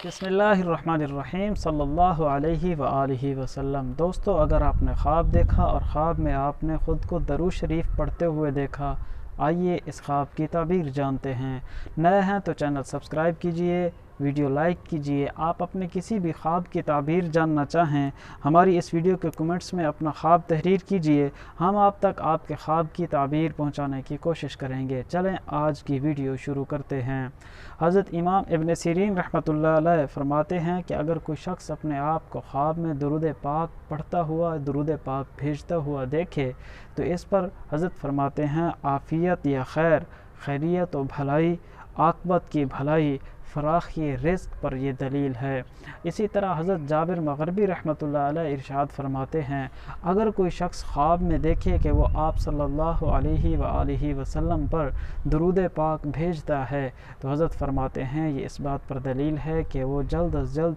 बिस्मिल्लाहिर्रहमानिर्रहीम सल्लल्लाहु अलैहि व आलिहि वसल्लम। दोस्तों, अगर आपने ख्वाब देखा और ख्वाब में आपने ख़ुद को दरूद शरीफ पढ़ते हुए देखा, आइए इस ख्वाब की ताबीर जानते हैं। नए हैं तो चैनल सब्सक्राइब कीजिए, वीडियो लाइक कीजिए। आप अपने किसी भी ख्वाब की ताबीर जानना चाहें, हमारी इस वीडियो के कमेंट्स में अपना ख्वाब तहरीर कीजिए, हम आप तक आपके ख्वाब की ताबीर पहुंचाने की कोशिश करेंगे। चलें आज की वीडियो शुरू करते हैं। हज़रत इमाम इब्न सीरीन रहमतुल्लाह अलैह फरमाते हैं कि अगर कोई शख्स अपने आप को ख्वाब में दुरूद पाक पढ़ता हुआ, दुरूद पाक भेजता हुआ देखे, तो इस पर हज़रत फरमाते हैं आफ़ियत या खैर, खैरियत और भलाई, आक़िबत की भलाई, फराखी रिज़्क़ पर ये दलील है। इसी तरह हज़रत जाबिर मग़रिबी रहमतुल्लाह अलैह इरशाद फरमाते हैं, अगर कोई शख्स ख्वाब में देखे कि वो आप सल्लल्लाहु अलैहि व आलिहि वसल्लम पर दुरूद पाक भेजता है, तो हज़रत फरमाते हैं ये इस बात पर दलील है कि वो जल्द अज जल्द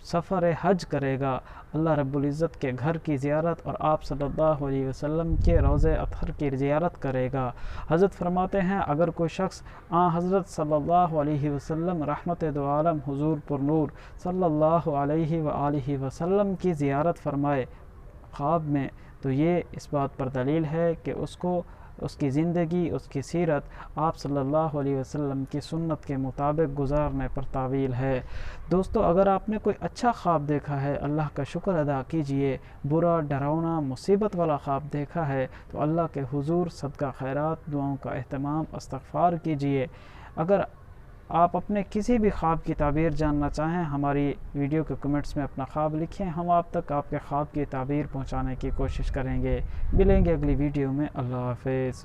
सफ़र हज करेगा, अल्लाह रब्बुल इज़्ज़त के घर की ज़ियारत और आप सल्लल्लाहु अलैहि वसल्लम के रोज़े अतहर की ज़ियारत करेगा। हज़रत फरमाते हैं अगर कोई शख्स हज़रत सल्लल्लाहु अलैहि वसल्लम रहमत दो आलम हुज़ूर पुरनूर सल्लल्लाहु अलैहि व आलिहि वसल्लम की ज़ियारत फरमाए ख्वाब में, तो ये इस बात पर दलील है कि उसको उसकी ज़िंदगी, उसकी सीरत आप सल्लल्लाहु अलैहि वसल्लम की सुन्नत के मुताबिक गुजारने पर तावील है। दोस्तों, अगर आपने कोई अच्छा ख्वाब देखा है, अल्लाह का शुक्र अदा कीजिए। बुरा, डरावना, मुसीबत वाला ख्वाब देखा है तो अल्लाह के हुजूर सदका खैरात, दुआओं का एहतमाम, इस्तग़फ़ार कीजिए। अगर आप अपने किसी भी ख्वाब की ताबीर जानना चाहें, हमारी वीडियो के कमेंट्स में अपना ख्वाब लिखें, हम आप तक आपके ख्वाब की ताबीर पहुंचाने की कोशिश करेंगे। मिलेंगे अगली वीडियो में। अल्लाह हाफ़िज़।